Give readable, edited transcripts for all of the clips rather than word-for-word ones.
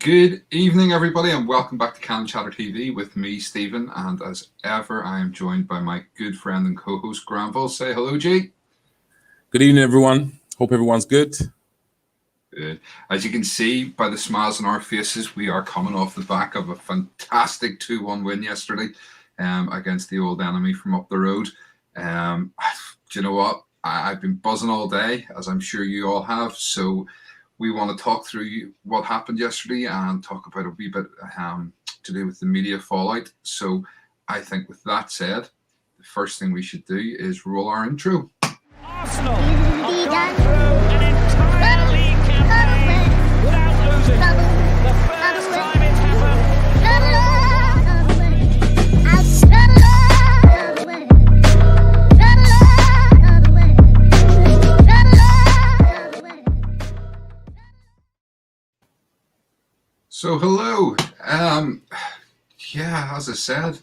Good evening, everybody, and welcome back to Can Chatter TV with me, Stephen. And as ever, I am joined by my good friend and co-host, Granville. Say hello, G. Good evening, everyone. Hope everyone's good. Good. As you can see by the smiles on our faces, we are coming off the back of a fantastic 2-1 win yesterday against the old enemy from up the road. Do you know what? I've been buzzing all day, as I'm sure you all have. So we want to talk through what happened yesterday and talk about a wee bit to do with the media fallout. So I think with that said, the first thing we should do is roll our intro. Arsenal have gone through an entire league campaign without losing. The first time it's happened. So hello, as I said,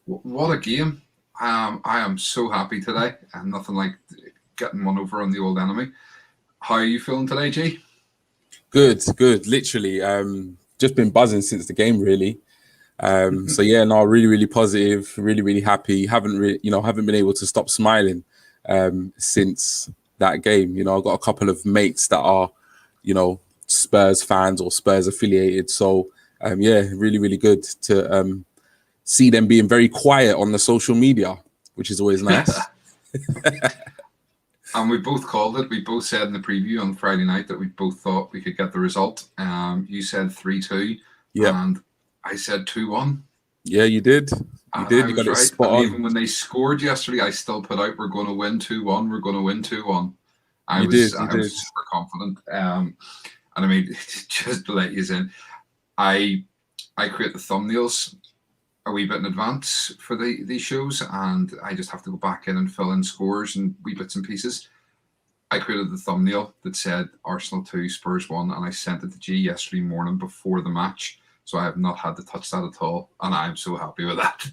what a game. I am so happy today, and nothing like getting one over on the old enemy. How are you feeling today, G? Good. Literally, just been buzzing since the game, really. So yeah, no, really positive, really happy. Haven't been able to stop smiling since that game. You know, I've got a couple of mates that are, Spurs fans or Spurs affiliated. So really good to see them being very quiet on the social media, which is always nice. And we both called it. We both said in the preview on Friday night that we both thought we could get the result. You said 3-2, and I said 2-1. Yeah, you did. You got it spot on. Even when they scored yesterday, I still put out, we're going to win 2-1. We're going to win 2-1. I was super confident. And I mean, just to let you in, I create the thumbnails a wee bit in advance for these shows, and I just have to go back in and fill in scores and wee bits and pieces. I created the thumbnail that said Arsenal 2, Spurs 1, and I sent it to G yesterday morning before the match. So I have not had to touch that at all, and I'm so happy with that.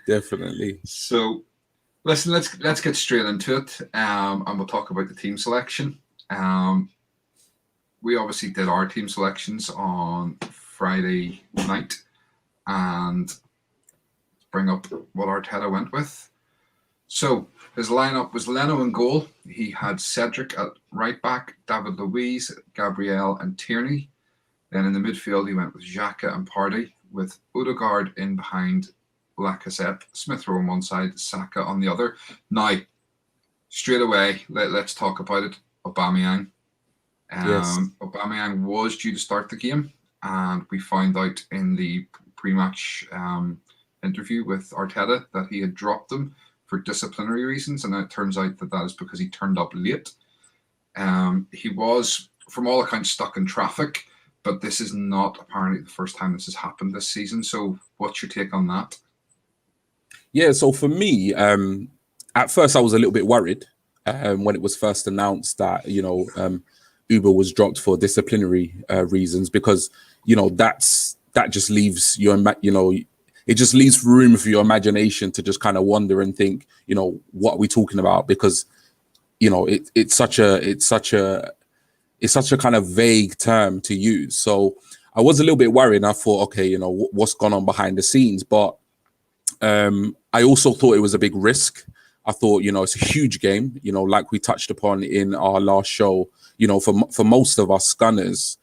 Definitely. So, listen, let's get straight into it, and we'll talk about the team selection. We obviously did our team selections on Friday night, and bring up what Arteta went with. So his lineup was Leno in goal. He had Cedric at right back, David Luiz, Gabriel, and Tierney. Then in the midfield, he went with Xhaka and Partey, with Odegaard in behind Lacazette, Smith Rowe on one side, Saka on the other. Now, straight away, let's talk about it. Aubameyang. Yes. Aubameyang was due to start the game, and we found out in the pre-match interview with Arteta that he had dropped him for disciplinary reasons, and it turns out that is because he turned up late. He was, from all accounts, stuck in traffic, but this is not apparently the first time this has happened this season. So what's your take on that? Yeah, so for me, at first I was a little bit worried when it was first announced that, Uber was dropped for disciplinary reasons, because, that just leaves it just leaves room for your imagination to just kind of wonder and think, what are we talking about? Because, it's such a kind of vague term to use. So I was a little bit worried, and I thought, okay, what's gone on behind the scenes? But I also thought it was a big risk. I thought, it's a huge game, like we touched upon in our last show, for most of us Gunners,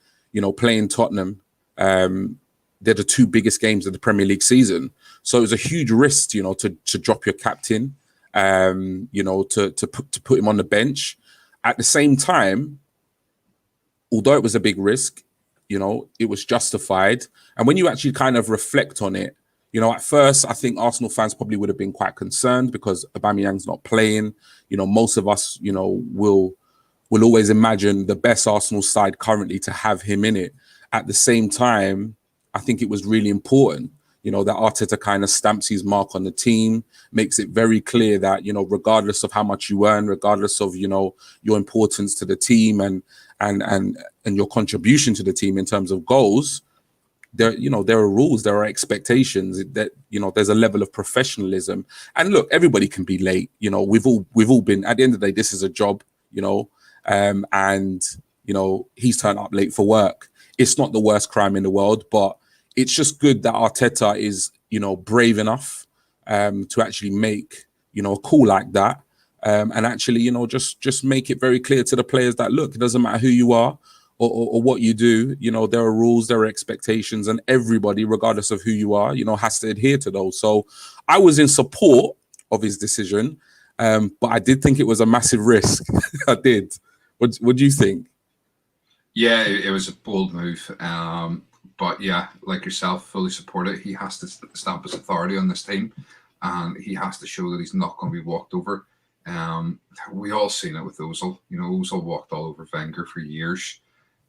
playing Tottenham, they're the two biggest games of the Premier League season. So it was a huge risk, to drop your captain, to put him on the bench. At the same time, although it was a big risk, it was justified. And when you actually kind of reflect on it, at first, I think Arsenal fans probably would have been quite concerned because Aubameyang's not playing. Most of us, will always imagine the best Arsenal side currently to have him in it. At the same time, I think it was really important, that Arteta kind of stamps his mark on the team, makes it very clear that, regardless of how much you earn, regardless of, your importance to the team and your contribution to the team in terms of goals, there are rules, there are expectations, that, there's a level of professionalism. And look, everybody can be late. We've all been, at the end of the day, this is a job, and he's turned up late for work. it's not the worst crime in the world, but it's just good that Arteta is, brave enough to actually make, a call like that. And actually, just make it very clear to the players that, look, it doesn't matter who you are or what you do. There are rules, there are expectations, and everybody, regardless of who you are, has to adhere to those. So I was in support of his decision, but I did think it was a massive risk. I did. What do you think? Yeah, it was a bold move. But yeah, like yourself, fully support it. He has to stamp his authority on this team, and he has to show that he's not going to be walked over. We all seen it with Ozil. Ozil walked all over Wenger for years,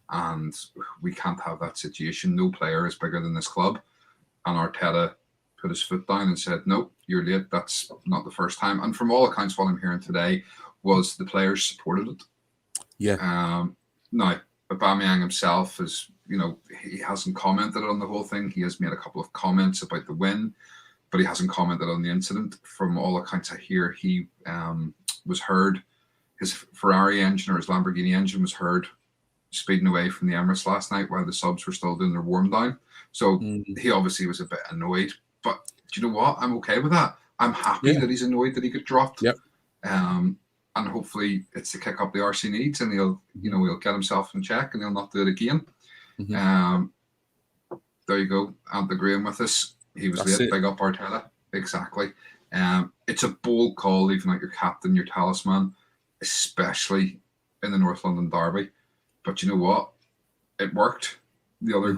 and we can't have that situation. No player is bigger than this club. And Arteta put his foot down and said, "No, you're late." That's not the first time. And from all accounts, what I'm hearing today was the players supported it. Yeah. Now, Aubameyang himself is, he hasn't commented on the whole thing. He has made a couple of comments about the win, but he hasn't commented on the incident. From all accounts I hear, he was heard, his Ferrari engine or his Lamborghini engine was heard speeding away from the Emirates last night while the subs were still doing their warm down. So he obviously was a bit annoyed. But do you know what? I'm okay with that. I'm happy that he's annoyed that he got dropped. Yep. And hopefully it's to kick up the RC needs, and he'll get himself in check, and he'll not do it again. There you go. Anthony Graham with us. He was late. Big up Arteta. Exactly. It's a bold call leaving out your captain, your talisman, especially in the North London derby. But you know what? It worked. The other,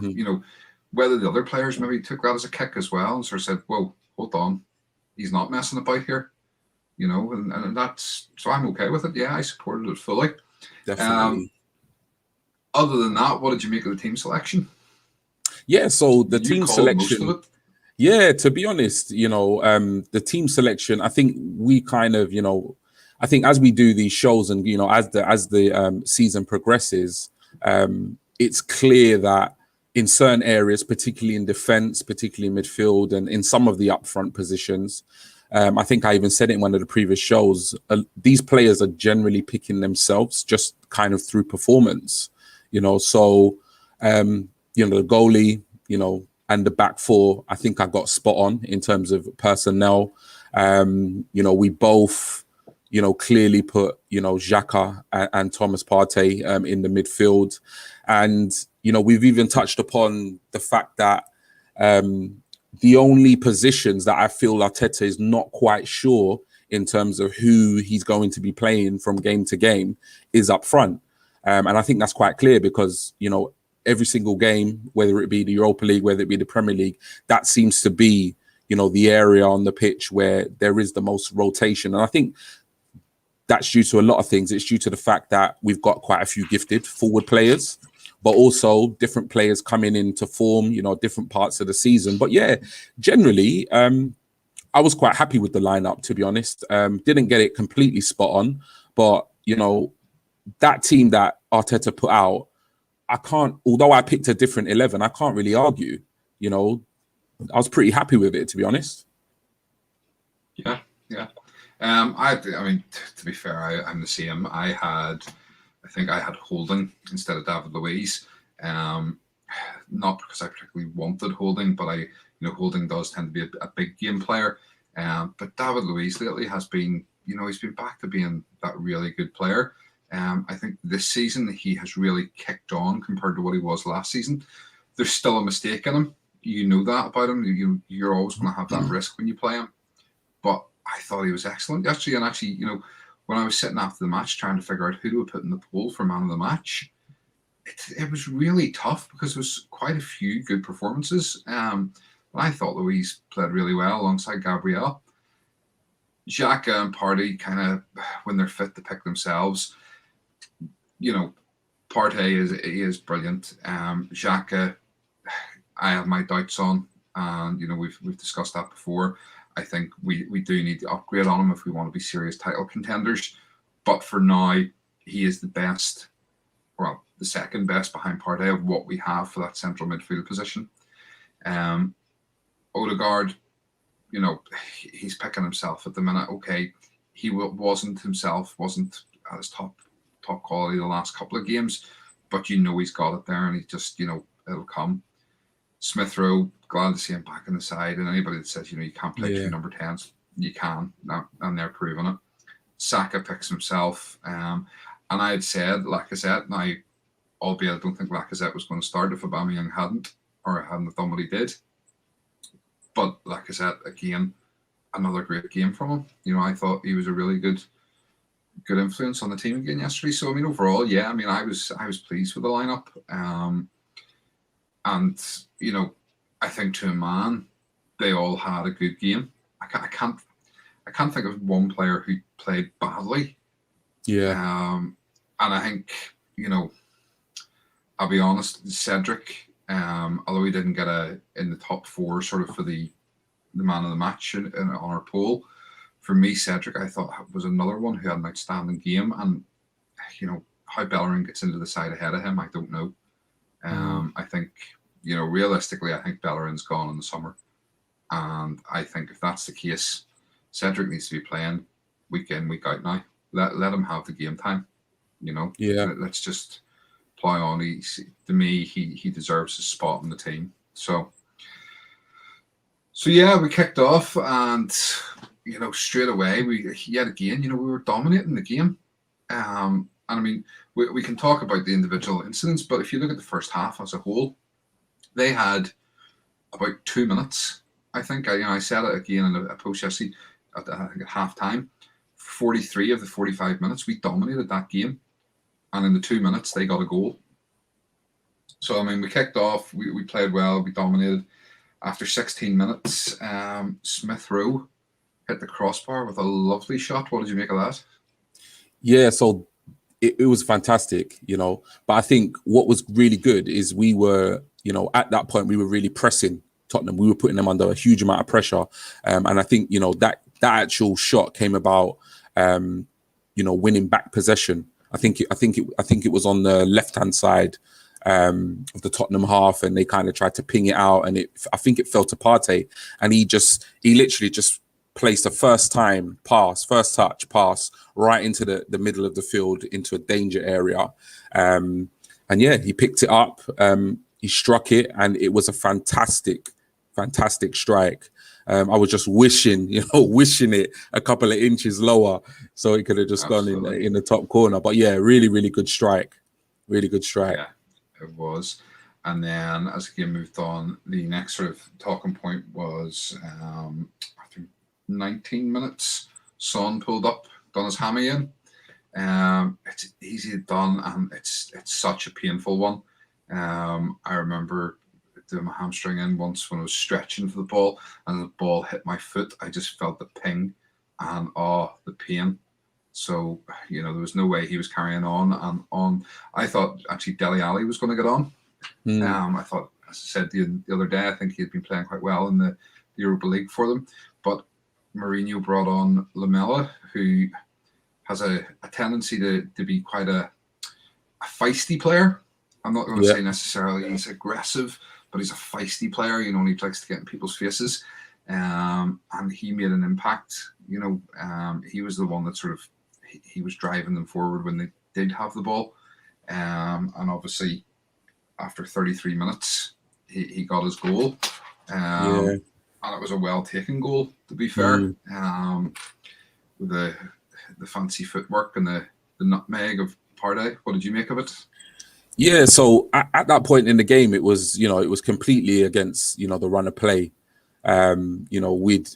whether the other players maybe took that as a kick as well and sort of said, "Whoa, hold on, he's not messing about here." And that's, so I'm okay with it. Yeah, I supported it fully. Definitely. Other than that, what did you make of the team selection? Yeah, so the team selection. Yeah, to be honest, the team selection, I think we kind of, I think as we do these shows and, as the season progresses, it's clear that in certain areas, particularly in defense, particularly in midfield and in some of the upfront positions, I think I even said it in one of the previous shows, these players are generally picking themselves just kind of through performance, so, the goalie, and the back four, I think I got spot on in terms of personnel. We both, clearly put, Xhaka and Thomas Partey in the midfield. And, we've even touched upon the fact that the only positions that I feel Arteta is not quite sure in terms of who he's going to be playing from game to game is up front. And I think that's quite clear because, every single game, whether it be the Europa League, whether it be the Premier League, that seems to be, the area on the pitch where there is the most rotation. And I think that's due to a lot of things. It's due to the fact that we've got quite a few gifted forward players, but also different players coming into form, different parts of the season. But yeah, generally, I was quite happy with the lineup, to be honest. Didn't get it completely spot on, but, that team that Arteta put out, although I picked a different 11, I can't really argue. I was pretty happy with it, to be honest. Yeah. I mean, to be fair, I'm the same. I think I had Holding instead of David Luiz. Not because I particularly wanted Holding, but Holding does tend to be a big game player. But David Luiz lately has been, he's been back to being that really good player. I think this season he has really kicked on compared to what he was last season. There's still a mistake in him. You know that about him. You're always going to have that risk when you play him. But I thought he was excellent yesterday. And actually, when I was sitting after the match trying to figure out who to put in the poll for man of the match, it was really tough because there was quite a few good performances. But I thought Luiz played really well alongside Gabriel. Xhaka and Partey kind of, when they're fit to pick themselves, Partey is brilliant. Xhaka, I have my doubts on, and we've discussed that before. I think we do need to upgrade on him if we want to be serious title contenders. But for now, he is the best, well, the second best behind Partey of what we have for that central midfield position. Odegaard, he's picking himself at the minute. Okay, he wasn't at his top quality the last couple of games, but you know he's got it there, and he just, it'll come. Smith Rowe, glad to see him back in the side, and anybody that says, you can't play two number 10s, you can, and they're proving it. Saka picks himself, and I had said Lacazette. Now, albeit I don't think Lacazette was going to start if Aubameyang hadn't done what he did. But Lacazette, again, another great game from him. I thought he was a really good influence on the team again yesterday. So, overall, yeah, I was pleased with the lineup. And, I think to a man, they all had a good game. I can't think of one player who played badly. Yeah. And I think, I'll be honest, Cedric, although he didn't get in the top 4 sort of for the man of the match on our poll, for me, Cedric, I thought was another one who had an outstanding game. And, how Bellerin gets into the side ahead of him, I don't know. I think, realistically, I think Bellerin's gone in the summer. And I think if that's the case, Cedric needs to be playing week in, week out now. Let him have the game time, Yeah. Let's just plow on. To me, he deserves a spot in the team. So yeah, we kicked off, and straight away we were dominating the game. And we can talk about the individual incidents, but if you look at the first half as a whole, they had about 2 minutes. I think I said it again in a post yesterday at half time. 43 of the 45 minutes, we dominated that game. And in the 2 minutes, they got a goal. So, we kicked off. We played well. We dominated. After 16 minutes, Smith Rowe hit the crossbar with a lovely shot. What did you make of that? Yeah, so it was fantastic, But I think what was really good is we were, at that point, we were really pressing Tottenham. We were putting them under a huge amount of pressure. And I think, that actual shot came about, winning back possession. I think it was on the left-hand side of the Tottenham half, and they kind of tried to ping it out, and I think it fell to Partey, and he literally just placed a first touch pass right into the middle of the field into a danger area. And yeah, he picked it up, he struck it, and it was a fantastic strike. I was just wishing it a couple of inches lower so it could have just Absolutely. gone in the top corner. But yeah, really, really good strike. Really good strike. Yeah, it was. And then as the game moved on, the next sort of talking point was, I think, 19 minutes. Son pulled up, done his hammy in. It's easy done, and it's such a painful one. I remember doing my hamstring in once when I was stretching for the ball, and the ball hit my foot. I just felt the ping and the pain. So, there was no way he was carrying on. I thought actually Dele Alli was going to get on. I thought, as I said the other day, I think he had been playing quite well in the Europa League for them. But Mourinho brought on Lamela, who has a tendency to be quite a feisty player. I'm not going to say necessarily he's aggressive, but he's a feisty player. He likes to get in people's faces. And he made an impact. He was the one that sort of, he was driving them forward when they did have the ball. And obviously, after 33 minutes, he got his goal. And it was a well-taken goal, to be fair. With the fancy footwork and the nutmeg of Partey. What did you make of it? Yeah, so at that point in the game, it was completely against, the run of play. We'd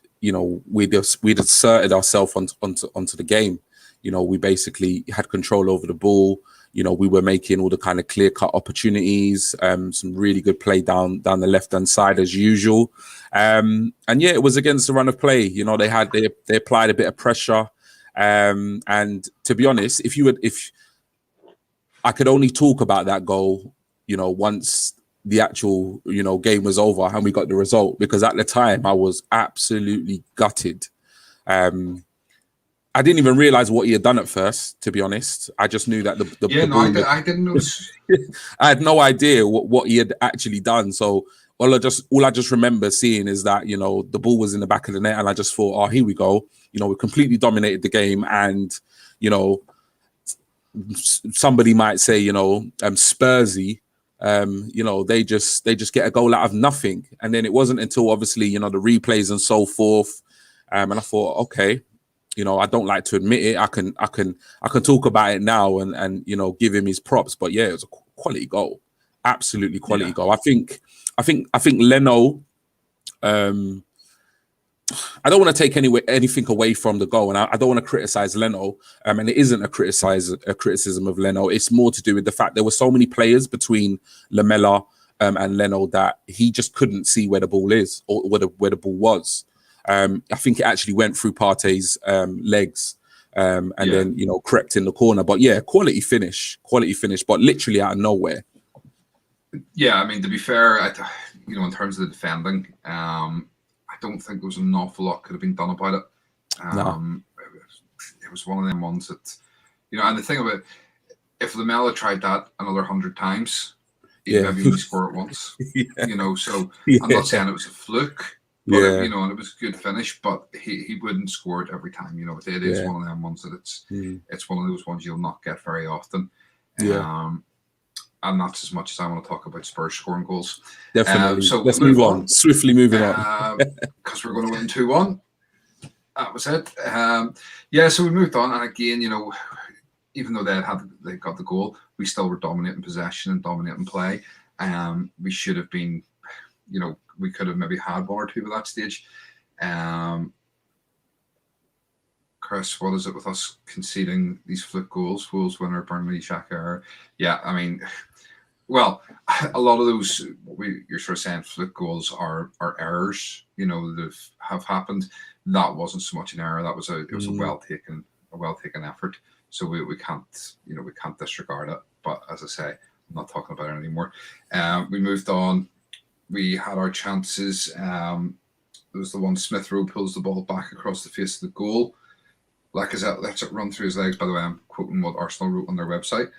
asserted ourselves onto the game. We basically had control over the ball. We were making all the kind of clear-cut opportunities, some really good play down the left-hand side as usual. And yeah, it was against the run of play. They applied a bit of pressure. And to be honest, if I could only talk about that goal, once the actual, game was over and we got the result, because at the time I was absolutely gutted. I didn't even realize what he had done at first, to be honest. I just knew that I didn't notice. I had no idea what he had actually done. So all I just remember seeing is that, the ball was in the back of the net, and I just thought, oh, here we go. We completely dominated the game, and, somebody might say, Spursy, they just get a goal out of nothing. And then it wasn't until obviously, the replays and so forth. And I thought, okay, I don't like to admit it. I can talk about it now and give him his props. But yeah, it was a quality goal, absolutely quality goal. I think Leno. I don't want to take anything away from the goal, and I don't want to criticize Leno. And it isn't a criticism of Leno. It's more to do with the fact there were so many players between Lamela and Leno that he just couldn't see where the ball is or where the ball was. I think it actually went through Partey's legs and then crept in the corner. But yeah, quality finish, but literally out of nowhere. Yeah, I mean, to be fair, in terms of the defending, I don't think there was an awful lot could have been done about it. No. It was one of them ones that, and the thing about it, if Lamela tried that another 100 times, he'd maybe only score it once. So I'm not saying it was a fluke, but and it was a good finish, but he wouldn't score it every time. It is one of them ones that it's one of those ones you'll not get very often. And that's as much as I want to talk about Spurs scoring goals. Definitely. So let's move on. Swiftly moving on. Because we're going to win 2-1. That was it. So we moved on. And again, even though they got the goal, we still were dominating possession and dominating play. We should have been, we could have maybe had one or two at that stage. Chris, what is it with us conceding these fluke goals? Wolves winner, Burnley, Xhaka. Yeah, I mean, well, a lot of those you're sort of saying fluke goals are errors. That have happened. That wasn't so much an error. That was a well taken effort. So we can't we can't disregard it. But as I say, I'm not talking about it anymore. We moved on. We had our chances. It was the one Smith Rowe pulls the ball back across the face of the goal. Lacazette lets it run through his legs. By the way, I'm quoting what Arsenal wrote on their website.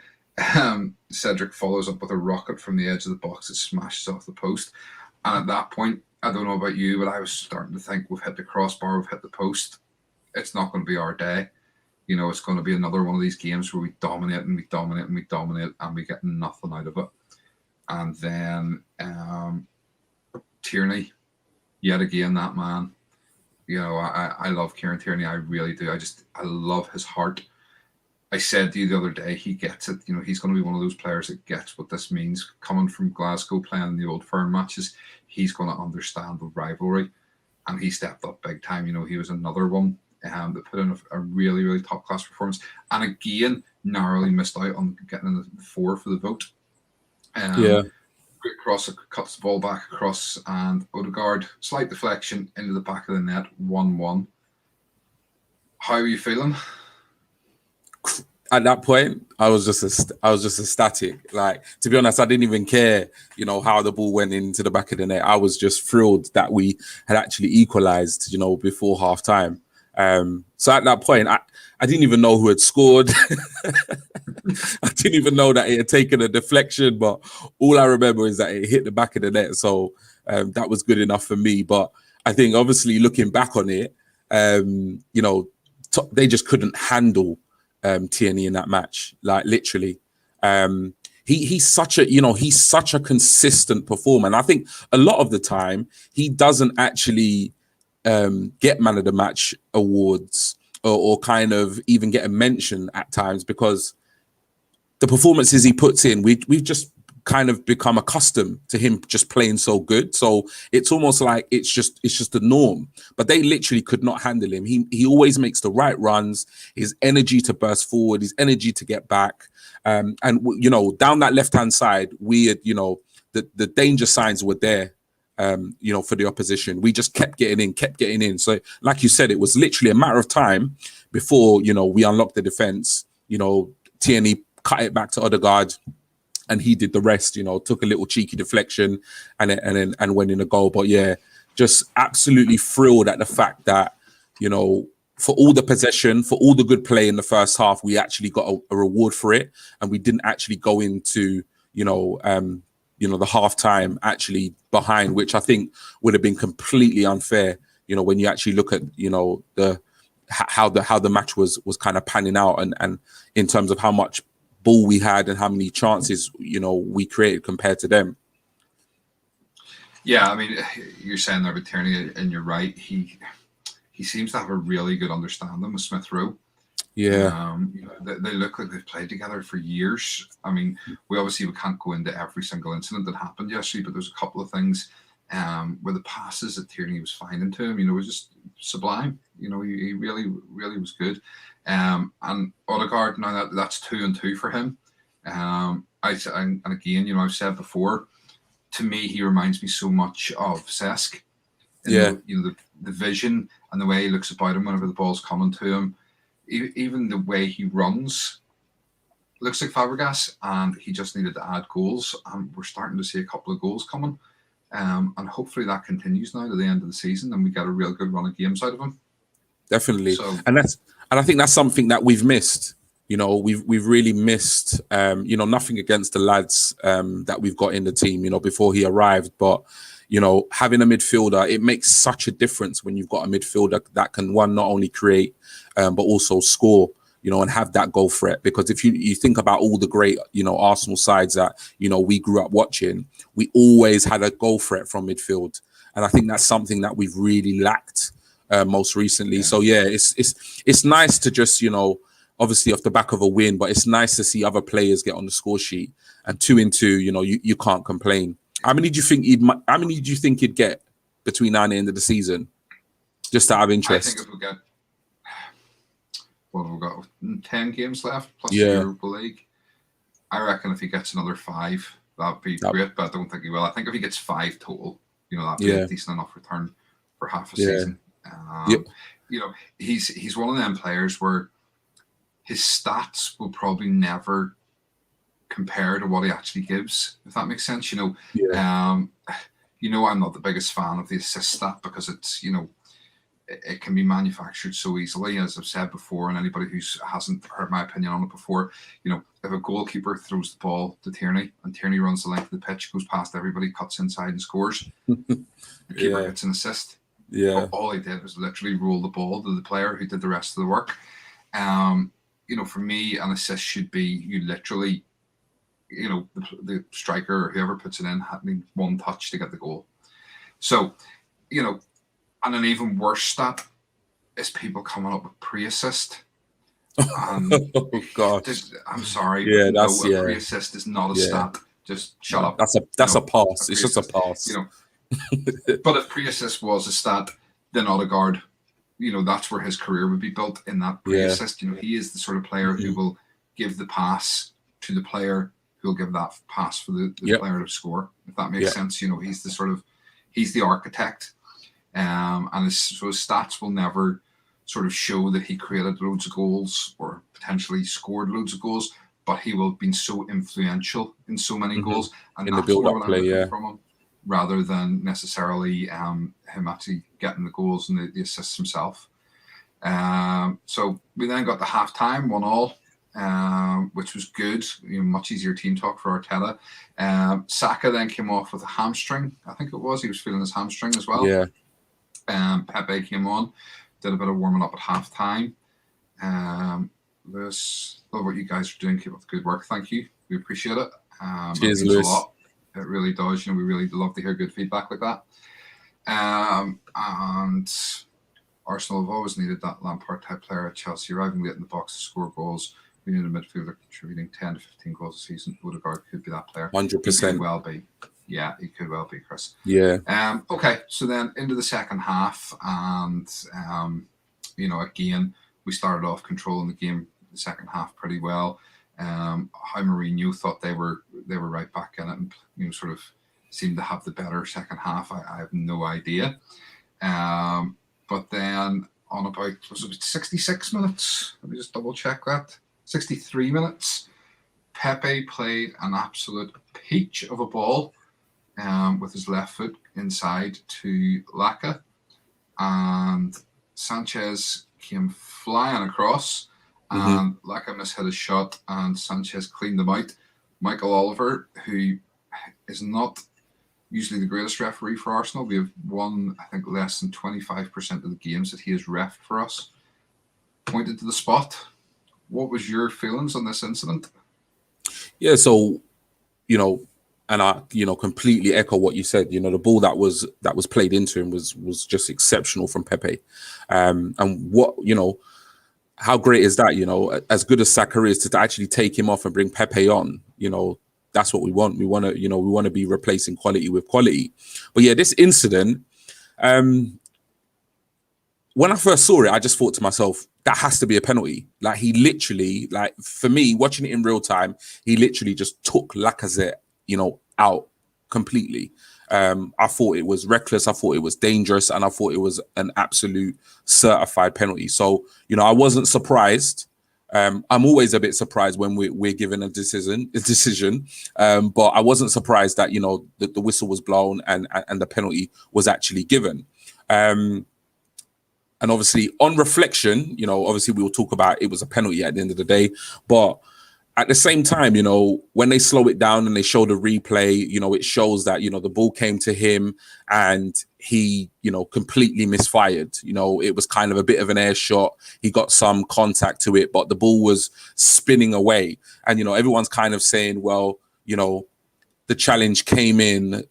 Cedric follows up with a rocket from the edge of the box that smashes off the post. And at that point, I don't know about you, but I was starting to think we've hit the crossbar, we've hit the post. It's not going to be our day. It's going to be another one of these games where we dominate and we dominate and we dominate and we get nothing out of it. And then Tierney, yet again, that man. I love Kieran Tierney. I really do. I love his heart. I said to you the other day, he gets it. He's going to be one of those players that gets what this means. Coming from Glasgow, playing in the Old Firm matches, he's going to understand the rivalry. And he stepped up big time. He was another one that put in a really, really top-class performance. And again, narrowly missed out on getting in the 4 for the vote. Great cross, cuts the ball back across, and Odegaard, slight deflection into the back of the net, 1-1. How are you feeling? At that point, I was just ecstatic. Like, to be honest, I didn't even care, how the ball went into the back of the net. I was just thrilled that we had actually equalized, before half time. So at that point, I didn't even know who had scored. I didn't even know that it had taken a deflection, but all I remember is that it hit the back of the net. So that was good enough for me. But I think obviously looking back on it, they just couldn't handle Tierney in that match. Like literally, he's such a consistent performer. And I think a lot of the time he doesn't actually get man of the match awards or kind of even get a mention at times because the performances he puts in, we've just kind of become accustomed to him just playing so good. So it's almost like it's just the norm. But they literally could not handle him. He always makes the right runs, his energy to burst forward, his energy to get back. And down that left-hand side, we had, the danger signs were there. For the opposition. We just kept getting in. So like you said, it was literally a matter of time before, we unlocked the defense. Tierney cut it back to Odegaard and he did the rest, took a little cheeky deflection and went in a goal. But yeah, just absolutely thrilled at the fact that, for all the possession, for all the good play in the first half, we actually got a reward for it. And we didn't actually go into, the half time actually behind, which I think would have been completely unfair. When you actually look at, how the match was kind of panning out, and in terms of how much ball we had and how many chances we created compared to them. Yeah, I mean, you're saying there about Tierney, and you're right. He seems to have a really good understanding with Smith Rowe. Yeah. They look like they've played together for years. I mean, we can't go into every single incident that happened yesterday, but there's a couple of things where the passes that Tierney was finding to him, was just sublime. He really, really was good. And Odegaard, now that's 2 and 2 for him. And again, I've said before, to me, he reminds me so much of Cesc. The vision and the way he looks about him whenever the ball's coming to him. Even the way he runs looks like Fabregas, and he just needed to add goals. And we're starting to see a couple of goals coming. And hopefully that continues now to the end of the season, and we get a real good run of games out of him. Definitely. And I think that's something that we've missed. We've really missed, nothing against the lads that we've got in the team, before he arrived. But, having a midfielder, it makes such a difference when you've got a midfielder that can, one, not only create, but also score, and have that goal threat. Because if you think about all the great, Arsenal sides that, we grew up watching, we always had a goal threat from midfield. And I think that's something that we've really lacked most recently. Yeah. So, yeah, it's nice to just, obviously off the back of a win, but it's nice to see other players get on the score sheet. And 2 and 2, you can't complain. How many do you think he'd get between now and the end of the season? Just out of interest. I think if we get, we've got 10 games left plus the Europa League. I reckon if he gets another 5, that'd be great, but I don't think he will. I think if he gets 5 total, that'd be a decent enough return for half a season. He's one of them players where his stats will probably never compare to what he actually gives, if that makes sense. I'm not the biggest fan of the assist stat because it's, it can be manufactured so easily, as I've said before, and anybody who hasn't heard my opinion on it before, if a goalkeeper throws the ball to Tierney and Tierney runs the length of the pitch, goes past everybody, cuts inside and scores, the keeper gets an assist. But all he did was literally roll the ball to the player who did the rest of the work. For me, an assist should be you literally, the striker or whoever puts it in having one touch to get the goal. So, and an even worse stat is people coming up with pre-assist. Oh God! I'm sorry. Yeah, that's pre-assist is not a stat. Just shut up. That's a pass. It's just a pass. But if pre-assist was a stat, then Odegaard, that's where his career would be built, in that pre-assist. He is the sort of player who will give the pass to the player who will give that pass for the player to score, if that makes sense. He's the architect. And his stats will never sort of show that he created loads of goals or potentially scored loads of goals, but he will have been so influential in so many goals, and in that's the build-up play, from him, rather than necessarily him actually getting the goals and the assists himself. So we then got the half-time 1-1, which was good. Much easier team talk for Arteta. Saka then came off with a hamstring. I think it was. He was feeling his hamstring as well. Yeah. Pepe came on, did a bit of warming up at half-time. Lewis, love what you guys are doing. Keep up the good work. Thank you. We appreciate it. Cheers, Lewis. A lot. It really does. We really love to hear good feedback like that. And Arsenal have always needed that Lampard-type player at Chelsea, arriving late in the box to score goals. We need a midfielder contributing 10 to 15 goals a season. Odegaard could be that player. 100%. He could well be. Yeah, he could well be, Chris. Yeah. Okay, so then into the second half, and again, we started off controlling the game the second half pretty well. How Mourinho thought they were right back in it, and sort of seemed to have the better second half. I have no idea. But then on about, was it 66 minutes? Let me just double check that. 63 minutes. Pepe played an absolute peach of a ball with his left foot inside to Laka, and Sanchez came flying across, and Laka mishit his shot, and Sanchez cleaned them out. Michael Oliver, who is not usually the greatest referee for Arsenal, we have won, I think, less than 25% of the games that he has reffed for us. pointed to the spot. What was your feelings on this incident? Yeah, so and I completely echo what you said. The ball that was played into him was just exceptional from Pepe, and what how great is that? As good as Saka is, to actually take him off and bring Pepe on, that's what we want. We want to be replacing quality with quality. But yeah, this incident, when I first saw it, I just thought to myself, that has to be a penalty. Like, he literally, like, for me, watching it in real time, he literally just took Lacazette, out completely. I thought it was reckless. I thought it was dangerous, and I thought it was an absolute certified penalty. So, I wasn't surprised. I'm always a bit surprised when we're given a decision. But I wasn't surprised that the whistle was blown and the penalty was actually given. And obviously, on reflection, obviously we will talk about it was a penalty at the end of the day, but at the same time, when they slow it down and they show the replay, it shows that, the ball came to him and he, completely misfired. It was kind of a bit of an air shot. He got some contact to it, but the ball was spinning away. And, everyone's kind of saying, well, the challenge came in,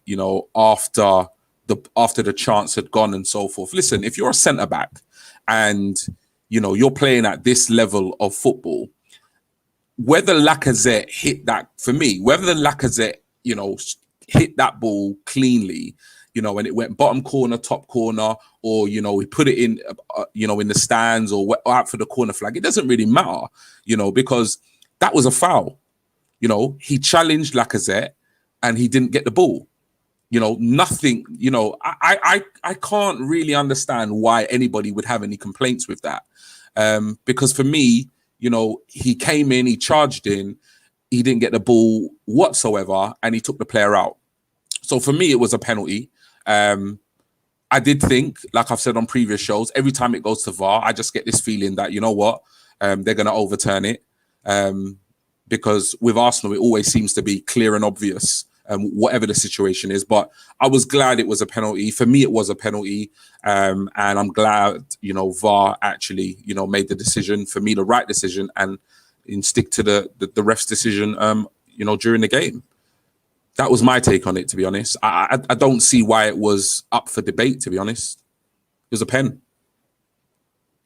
after the chance had gone and so forth. Listen, if you're a centre back and, you're playing at this level of football, whether Lacazette hit that, for me, whether the Lacazette, hit that ball cleanly, and it went bottom corner, top corner, or, he put it in, in the stands or out for the corner flag, it doesn't really matter, because that was a foul. He challenged Lacazette and he didn't get the ball. Nothing, I can't really understand why anybody would have any complaints with that. Because for me, he came in, he charged in, he didn't get the ball whatsoever, and he took the player out. So for me, it was a penalty. I did think, like I've said on previous shows, every time it goes to VAR, I just get this feeling that, they're going to overturn it. Because with Arsenal, it always seems to be clear and obvious, whatever the situation is. But I was glad it was a penalty. For me, it was a penalty. And I'm glad, VAR actually, made the decision, for me, the right decision, and stick to the ref's decision, during the game. That was my take on it, to be honest. I don't see why it was up for debate, to be honest. It was a pen.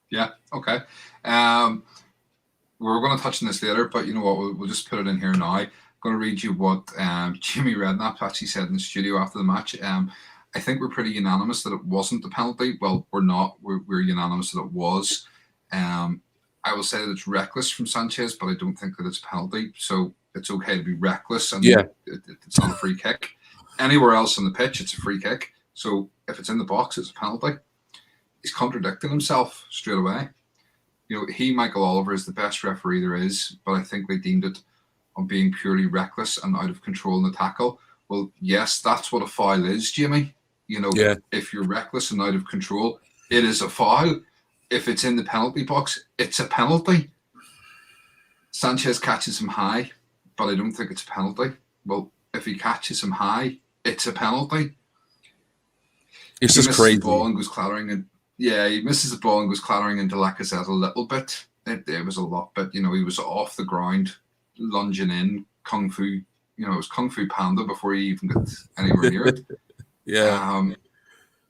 Yeah, okay. We're going to touch on this later, but you know what? We'll just put it in here now. I'm going to read you what Jimmy Redknapp actually said in the studio after the match. I think we're pretty unanimous that it wasn't a penalty. Well, we're not. We're unanimous that it was. I will say that it's reckless from Sanchez, but I don't think that it's a penalty. So it's okay to be reckless, and it's not a free kick. Anywhere else on the pitch, it's a free kick. So if it's in the box, it's a penalty. He's contradicting himself straight away. Michael Oliver, is the best referee there is, but I think they deemed it on being purely reckless and out of control in the tackle. Well, yes, that's what a foul is, Jimmy. If you're reckless and out of control, it is a foul. If it's in the penalty box, it's a penalty. Sanchez catches him high, but I don't think it's a penalty. Well, if he catches him high, it's a penalty. It's just crazy. The ball and goes clattering, and he misses the ball and goes clattering into Lacazette a little bit. It was a lot, but he was off the ground, lunging in, kung fu. It was Kung Fu Panda before he even got anywhere near it.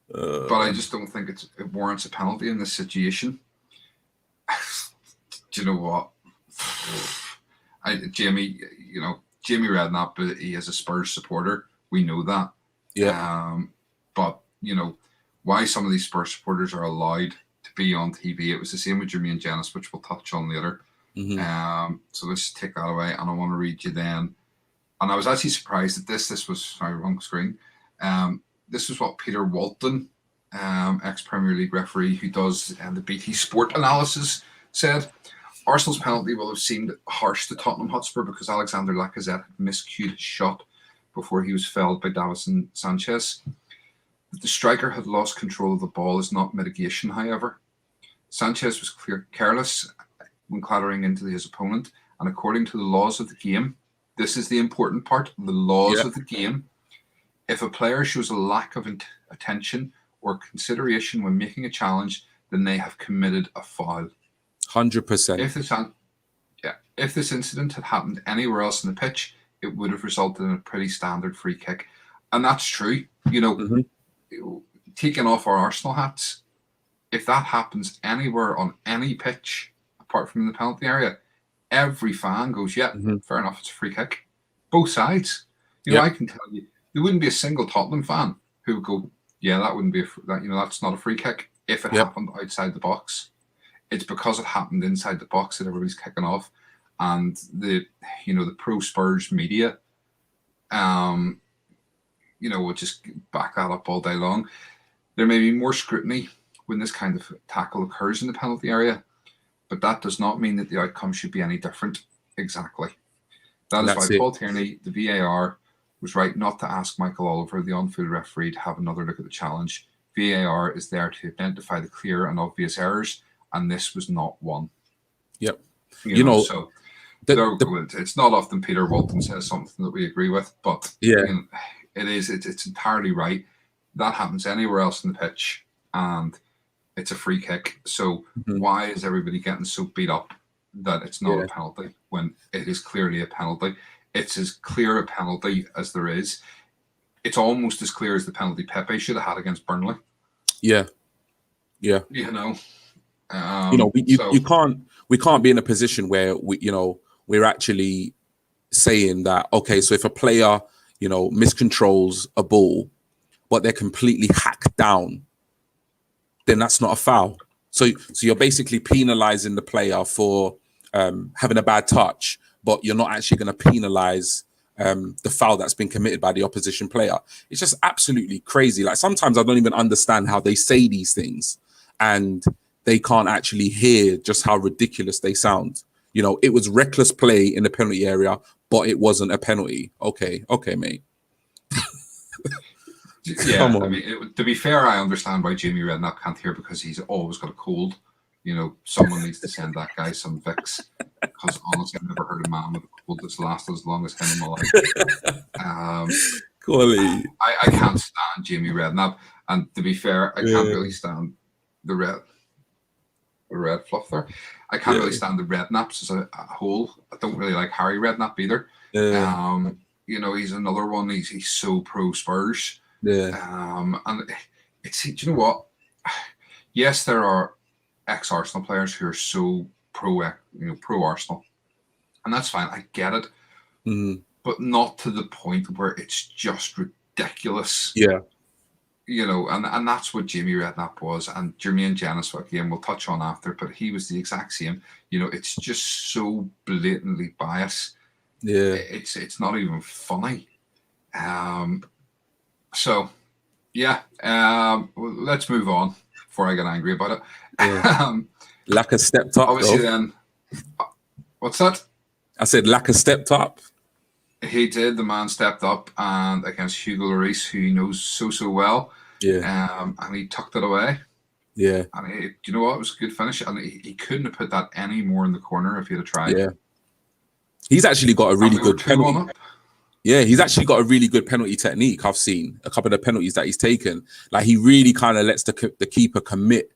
But I just don't think it warrants a penalty in this situation. Do you know what? Jamie Redknapp, he is a Spurs supporter. We know that. Yeah. But why some of these Spurs supporters are allowed to be on TV. It was the same with Jermaine Jenas, which we'll touch on later. Mm-hmm. So let's take that away, and I want to read you then. And I was actually surprised at this. This was, sorry, wrong screen. This was what Peter Walton, ex-Premier League referee who does the BT Sport analysis, said. Arsenal's penalty will have seemed harsh to Tottenham Hotspur because Alexander Lacazette had miscued his shot before he was felled by Davinson Sanchez. That the striker had lost control of the ball is not mitigation, however. Sanchez was careless when clattering into his opponent, and according to the laws of the game, this is the important part, the laws of the game, if a player shows a lack of attention or consideration when making a challenge, then they have committed a foul. 100%. If this incident had happened anywhere else in the pitch, it would have resulted in a pretty standard free kick. And that's true. Taking off our Arsenal hats, if that happens anywhere on any pitch, apart from in the penalty area, every fan goes, yeah, fair enough, it's a free kick. Both sides. I can tell you, there wouldn't be a single Tottenham fan who would go, yeah, that wouldn't be that's not a free kick if it happened outside the box. It's because it happened inside the box that everybody's kicking off. And the pro Spurs media, will just back that up all day long. There may be more scrutiny when this kind of tackle occurs in the penalty area, but that does not mean that the outcome should be any different. Exactly. That is why Paul Tierney, the VAR, was right not to ask Michael Oliver, the on-field referee, to have another look at the challenge. VAR is there to identify the clear and obvious errors, and this was not one. Yep. So it's not often Peter Walton says something that we agree with, but it's entirely right. That happens anywhere else in the pitch, and it's a free kick. So why is everybody getting so beat up that it's not a penalty when it is clearly a penalty? It's as clear a penalty as there is. It's almost as clear as the penalty Pepe should have had against Burnley. Yeah. We can't be in a position where we're actually saying that, okay, so if a player, miscontrols a ball, but they're completely hacked down, then that's not a foul. So you're basically penalizing the player for having a bad touch, but you're not actually going to penalize the foul that's been committed by the opposition player. It's just absolutely crazy. Like, sometimes I don't even understand how they say these things and they can't actually hear just how ridiculous they sound. It was reckless play in the penalty area, but it wasn't a penalty. Okay, mate. Come on. I mean, to be fair, I understand why Jamie Redknapp can't hear, because he's always got a cold. Someone needs to send that guy some Vicks, because honestly, I've never heard a man with a cold that's lasted as long as him in my life. I can't stand Jamie Redknapp, and to be fair, I can't really stand the red fluff there. I can't really stand the Redknapps as a whole. I don't really like Harry Redknapp either. He's another one. He's so pro Spurs. And it's, do you know what? Yes, there are ex-Arsenal players who are so pro Arsenal, and that's fine. I get it, but not to the point where it's just ridiculous. And that's what Jamie Redknapp was, and Jermaine Jenas, again, we'll touch on after, but he was the exact same. It's just so blatantly biased. It's not even funny. Let's move on before I get angry about it. Laka stepped up. Obviously, then, what's that? I said Laka stepped up. He did. The man stepped up, and against Hugo Lloris, who he knows so well. And he tucked it away. And you know what? It was a good finish, and he couldn't have put that any more in the corner if he'd have tried. He's actually got a really good penalty. He's actually got a really good penalty technique. I've seen a couple of the penalties that he's taken. Like, he really kind of lets the keeper commit,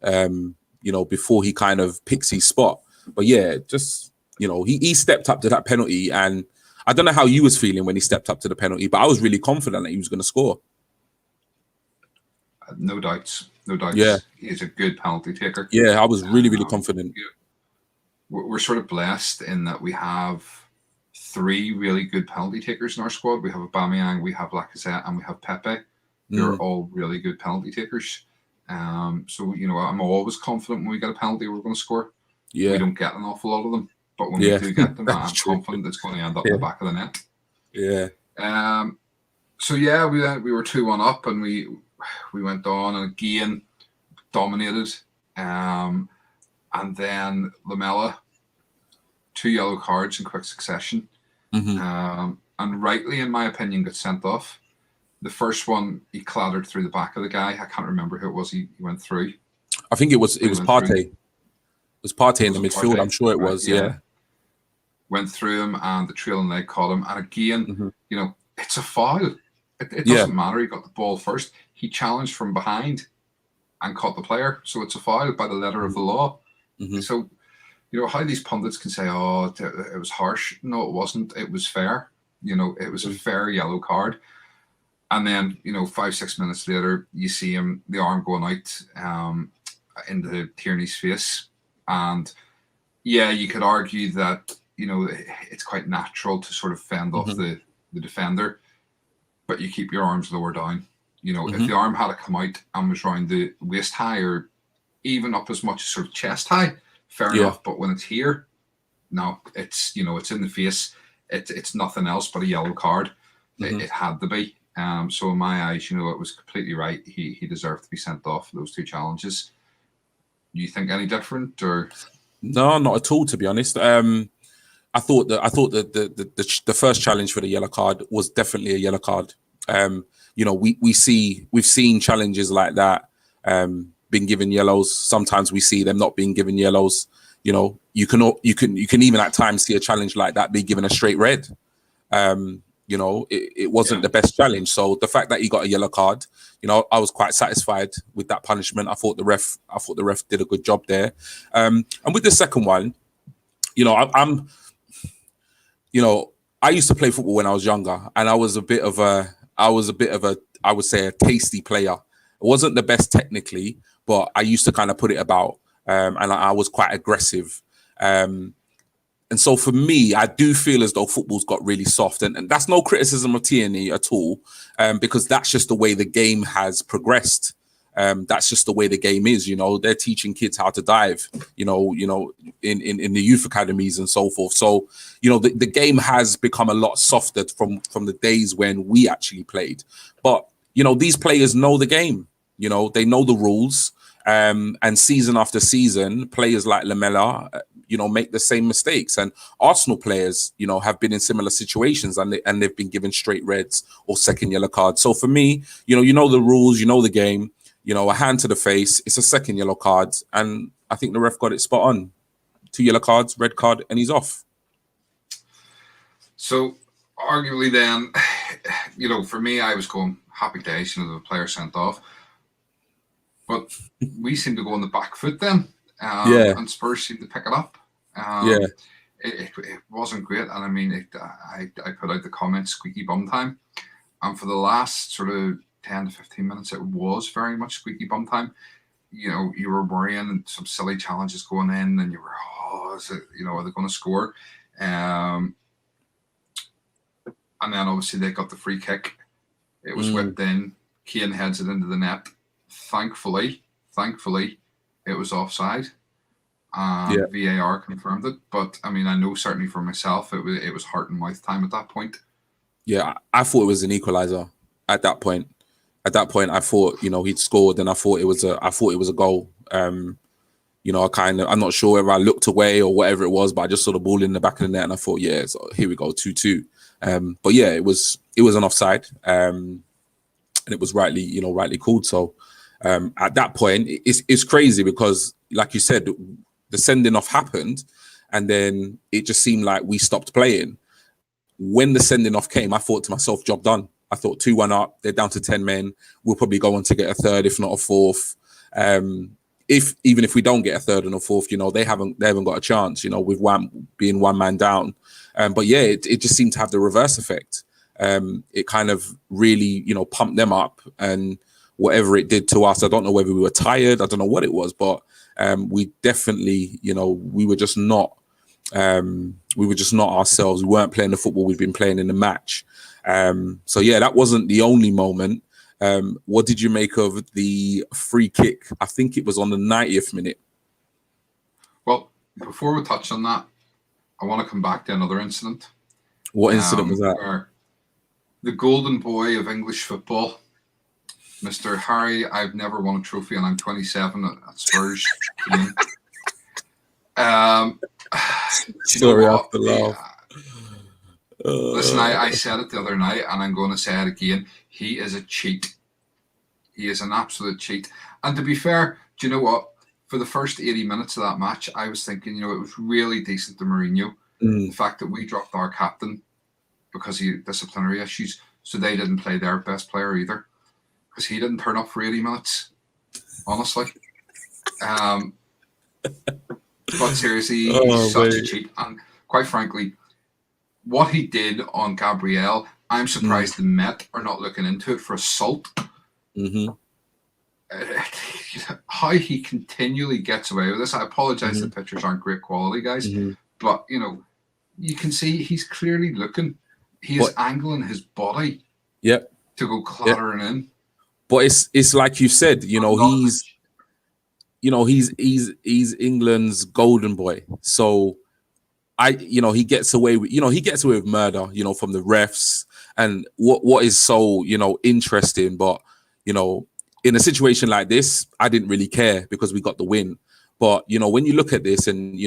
before he kind of picks his spot. But he stepped up to that penalty, and I don't know how you was feeling when he stepped up to the penalty, but I was really confident that he was going to score. No doubts. He's a good penalty taker. I was really confident. We're sort of blessed in that we have 3 really good penalty takers in our squad. We have Aubameyang, we have Lacazette, and we have Pepe. They're all really good penalty takers. I'm always confident when we get a penalty we're going to score. We don't get an awful lot of them, but when we do get them, I'm confident it's going to end up in the back of the net. We were 2-1 up, and we went on and again dominated. And then Lamela, 2 yellow cards in quick succession. And rightly, in my opinion, got sent off. The first one, he clattered through the back of the guy. I can't remember who it was he went through. I think it was Partey. It was Partey in the midfield. I'm sure it was. Went through him, and the trailing leg caught him. And again, it's a foul. It doesn't matter. He got the ball first. He challenged from behind and caught the player. So it's a foul by the letter of the law. So you know, how these pundits can say, "Oh, it was harsh." No, it wasn't. It was fair. You know, it was a fair yellow card. And then, you know, 5-6 minutes later, you see him, the arm going out into Tierney's face. And yeah, you could argue that, you know, it's quite natural to sort of fend off the defender, but you keep your arms lower down. You know, if the arm had to come out and was around the waist high or even up as much as sort of chest high, fair enough. But when it's here, no, it's, you know, it's in the face. It's nothing else but a yellow card. It had to be. So in my eyes, you know, it was completely right. He deserved to be sent off for those two challenges. You think any different, or no? Not at all, to be honest. I thought that the first challenge for the yellow card was definitely a yellow card. You know, we've seen challenges like that being given yellows. Sometimes we see them not being given yellows. You know, you can even at times see a challenge like that be given a straight red. You know, it wasn't the best challenge. So the fact that he got a yellow card, you know, I was quite satisfied with that punishment. I thought the ref did a good job there. And with the second one, you know, you know, I used to play football when I was younger, and I was a bit of a, I would say, a tasty player. I wasn't the best technically, but I used to kind of put it about, and I was quite aggressive. And so for me, I do feel as though football's got really soft, and that's no criticism of Tierney at all, because that's just the way the game has progressed. That's just the way the game is. You know, they're teaching kids how to dive, you know, in the youth academies and so forth. So, you know, the game has become a lot softer from the days when we actually played. But, you know, these players know the game, you know, they know the rules. And season after season, players like Lamela, you know, make the same mistakes. And Arsenal players, you know, have been in similar situations, and they've been given straight reds or second yellow cards. So for me, you know the rules, you know the game. You know, a hand to the face, it's a second yellow card. And I think the ref got it spot on. 2 yellow cards, red card, and he's off. So, arguably then, you know, for me, I was going happy days, you know, the player sent off. But we seem to go on the back foot then. And Spurs seem to pick it up. It wasn't great. And I mean, I put out the comment, squeaky bum time. And for the last sort of 10 to 15 minutes, it was very much squeaky bum time. You know, you were worrying some silly challenges going in, and you were, is it, you know, are they going to score? And then obviously they got the free kick. It was whipped in. Kane heads it into the net. Thankfully, it was offside. VAR confirmed it. But I mean, I know certainly for myself, it was heart and mouth time at that point. Yeah, I thought it was an equalizer at that point. At that point, I thought, you know, he'd scored, and I thought it was a goal. You know, I'm not sure whether I looked away or whatever it was, but I just saw the ball in the back of the net, and I thought, yeah, so here we go, 2-2. But yeah, it was an offside, and it was rightly called. So at that point, it's crazy because, like you said, the sending off happened, and then it just seemed like we stopped playing. When the sending off came, I thought to myself, job done. I thought 2-1 up, they're down to 10 men. We'll probably go on to get a third, if not a fourth. Even if we don't get a third and a fourth, you know, they haven't got a chance, you know, with being one man down. But yeah, it just seemed to have the reverse effect. It kind of really, you know, pumped them up, and whatever it did to us, I don't know whether we were tired, I don't know what it was, but we definitely, you know, we were just not ourselves. We weren't playing the football we've been playing in the match. So yeah, that wasn't the only moment. What did you make of the free kick? I think it was on the 90th minute. Well, before we touch on that, I want to come back to another incident. What incident was that? Where the golden boy of English football, Mr. Harry, I've never won a trophy and I'm 27 at Spurs. Sorry, I have to laugh. Listen, I said it the other night, and I'm going to say it again. He is a cheat. He is an absolute cheat. And to be fair, do you know what? For the first 80 minutes of that match, I was thinking, you know, it was really decent to Mourinho. The fact that we dropped our captain because he had disciplinary issues, so they didn't play their best player either, because he didn't turn up for 80 minutes, honestly. But seriously, Oh, he's such a mate. cheat. And quite frankly, what he did on Gabriel, I'm surprised the Met are not looking into it for assault. Mm-hmm. How he continually gets away with this. I apologize Mm-hmm. the pictures aren't great quality, guys. Mm-hmm. But, you can see he's clearly looking. He is But angling his body yeah, to go yeah. clattering in. But it's like you said, he's he's England's golden boy. So he gets away with murder, from the refs. And what is so, interesting, but in a situation like this, I didn't really care because we got the win. But when you look at this and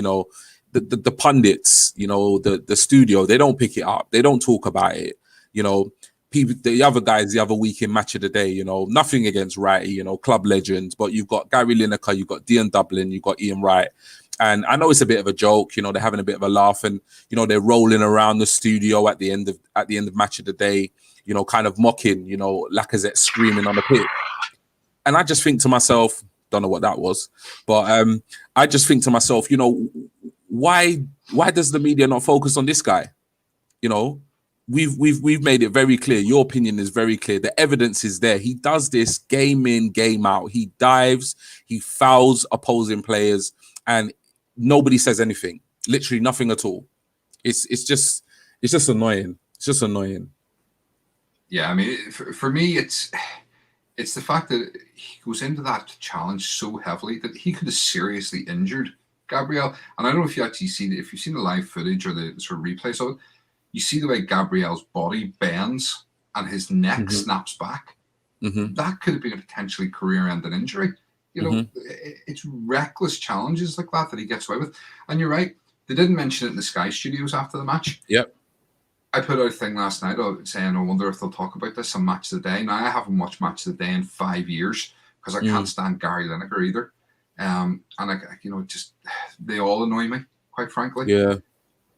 the pundits, the studio, they don't pick it up, they don't talk about it. People, the other guys, the other week in Match of the Day, nothing against Wrighty, club legends, but you've got Gary Lineker, you've got Dean Dublin, you've got Ian Wright. And I know it's a bit of a joke, they're having a bit of a laugh, and they're rolling around the studio at the end of Match of the Day, kind of mocking, Lacazette screaming on the pitch. And I just think to myself, don't know what that was, but I just think to myself, why does the media not focus on this guy? We've made it very clear. Your opinion is very clear. The evidence is there. He does this game in, game out. He dives, he fouls opposing players, and nobody says anything. Literally nothing at all. It's just annoying. It's just annoying. Yeah, I mean, for me, it's the fact that he goes into that challenge so heavily that he could have seriously injured Gabriel. And I don't know if you actually see if you've seen the live footage or the sort of replays of it, you see the way Gabriel's body bends and his neck snaps back. Mm-hmm. That could have been a potentially career-ending injury. It's reckless challenges like that he gets away with. And you're right, they didn't mention it in the Sky Studios after the match. Yep. I put out a thing last night saying, I wonder if they'll talk about this on Match of the Day. Now, I haven't watched Match of the Day in 5 years because I can't stand Gary Lineker either. And they all annoy me, quite frankly. Yeah.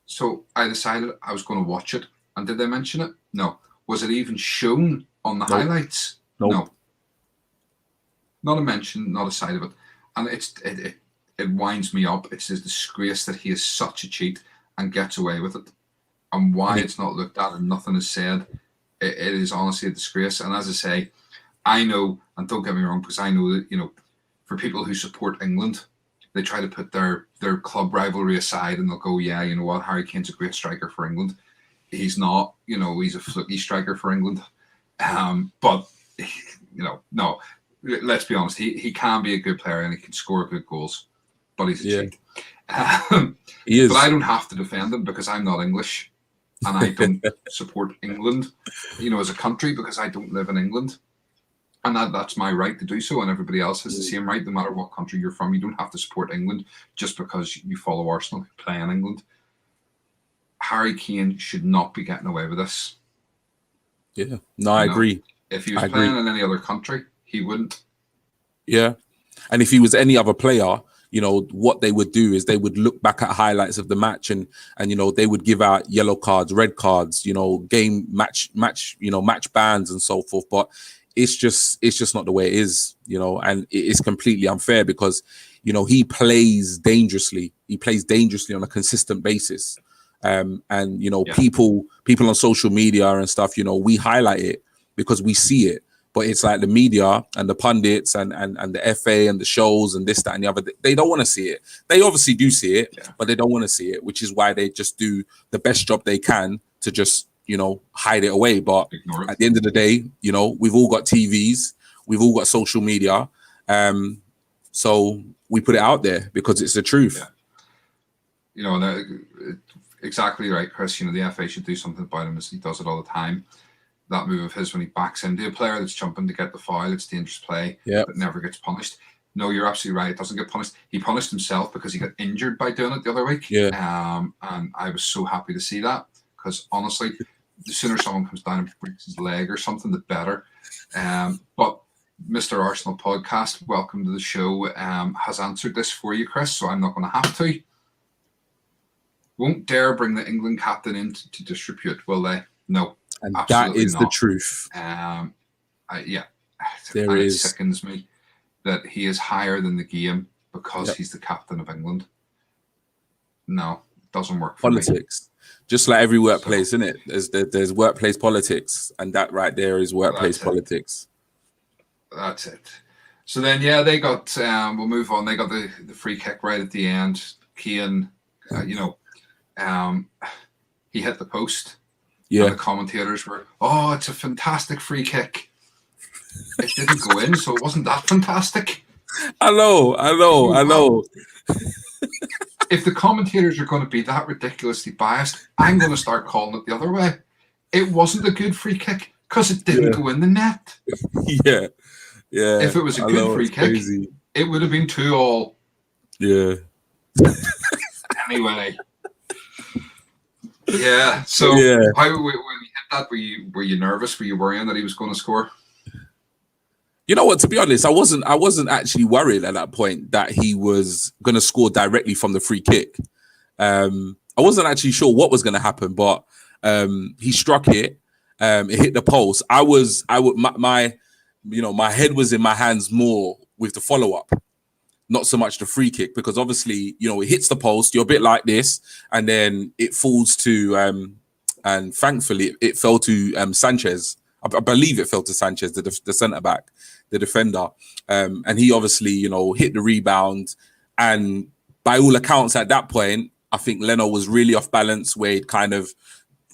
So I decided I was going to watch it. And did they mention it? No. Was it even shown on the highlights? Nope. No. Not a mention, not a sight of it. And it winds me up. It's a disgrace that he is such a cheat and gets away with it. And why it's not looked at and nothing is said, it is honestly a disgrace. And as I say, I know, and don't get me wrong, because I know that, for people who support England, they try to put their club rivalry aside and they'll go, yeah, you know what, Harry Kane's a great striker for England. He's not, he's a fluky striker for England. But, no, let's be honest, he can be a good player and he can score good goals, but he's a cheat. He is. But I don't have to defend him because I'm not English. And I don't support England, as a country because I don't live in England. And that's my right to do so. And everybody else has the same right, no matter what country you're from. You don't have to support England just because you follow Arsenal who play in England. Harry Kane should not be getting away with this. Yeah. No, I agree. If he was playing in any other country, he wouldn't. Yeah. And if he was any other player, what they would do is they would look back at highlights of the match and they would give out yellow cards, red cards, game match bans and so forth. But it's just not the way it is, and it is completely unfair because, he plays dangerously. He plays dangerously on a consistent basis. People on social media and stuff, we highlight it because we see it. But it's like the media and the pundits and the FA and the shows and this, that, and the other, they don't want to see it. They obviously do see it, but they don't want to see it, which is why they just do the best job they can to just, hide it away. But at the end of the day, we've all got TVs, we've all got social media. So we put it out there because it's the truth. Yeah. Exactly right, Chris. The FA should do something about him as he does it all the time. That move of his when he backs into a player that's jumping to get the foul, it's dangerous play, but never gets punished. No, you're absolutely right. It doesn't get punished. He punished himself because he got injured by doing it the other week. Yeah. And I was so happy to see that because honestly, the sooner someone comes down and breaks his leg or something, the better. But Mr. Arsenal Podcast, welcome to the show, has answered this for you, Chris, so I'm not going to have to. Won't dare bring the England captain in to disrepute, will they? No. And absolutely that is not. The truth. It sickens me that he is higher than the game because he's the captain of England. no, it doesn't work for me. Politics. Just like every workplace, isn't it? There's workplace politics, and that right there is workplace politics. That's it. So then, yeah, they got. We'll move on. They got the free kick right at the end. Keane, he hit the post. Yeah. And the commentators were, "Oh, it's a fantastic free kick." It didn't go in, so it wasn't that fantastic. I know. If the commentators are going to be that ridiculously biased, I'm going to start calling it the other way. It wasn't a good free kick because it didn't go in the net. Yeah. If it was a good free kick, it would have been 2-2. Yeah. Anyway. Yeah. So how when you hit that, were you nervous? Were you worrying that he was going to score? You know what? To be honest, I wasn't actually worried at that point that he was going to score directly from the free kick. I wasn't actually sure what was going to happen, but he struck it. It hit the post. My head was in my hands more with the follow up, not so much the free kick, because obviously it hits the post. You're a bit like this, and then it falls to and thankfully it fell to Sanchez. I believe it fell to Sanchez, the centre back, the defender, and he obviously hit the rebound. And by all accounts, at that point, I think Leno was really off balance, where he kind of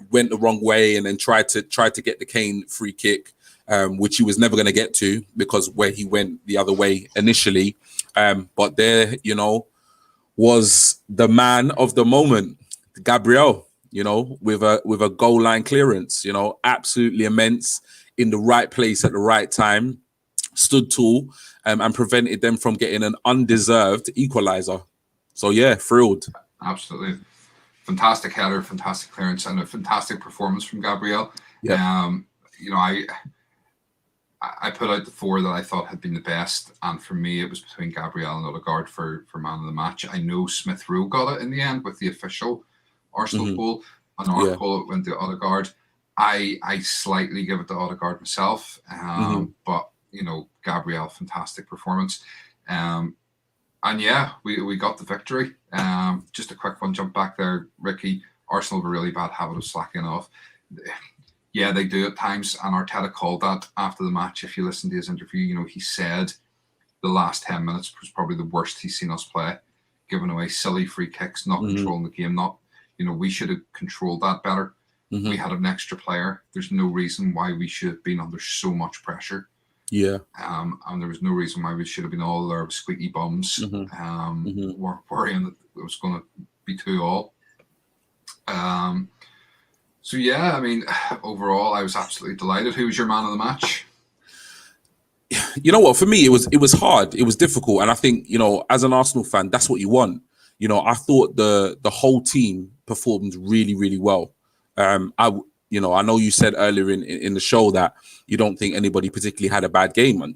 went the wrong way and then tried to get the Kane free kick, which he was never going to get to because where he went the other way initially. But there, was the man of the moment, Gabriel. With a goal line clearance, absolutely immense, in the right place at the right time, stood tall, and prevented them from getting an undeserved equalizer. So yeah, thrilled. Absolutely. Fantastic header, fantastic clearance, and a fantastic performance from Gabriel. Yeah. I put out the 4 that I thought had been the best, and for me it was between Gabriel and Odegaard for man of the match. I know Smith Rowe got it in the end with the official Arsenal goal. On our goal, it went to Odegaard. I slightly give it to Odegaard myself, but Gabriel, fantastic performance, and yeah, we got the victory. Just a quick one, jump back there, Ricky. Arsenal have a really bad habit of slacking off. Yeah, they do at times, and Arteta called that after the match. If you listen to his interview, he said the last 10 minutes was probably the worst he's seen us play, giving away silly free kicks, not controlling the game, we should have controlled that better. We had an extra player. There's no reason why we should have been under so much pressure. Yeah. And there was no reason why we should have been all there with squeaky bums, worrying that it was going to be 2-2. So yeah, I mean, overall, I was absolutely delighted. Who was your man of the match? You know what? For me, it was hard. It was difficult, and I think as an Arsenal fan, that's what you want. I thought the whole team performed really, really well. I know you said earlier in the show that you don't think anybody particularly had a bad game, and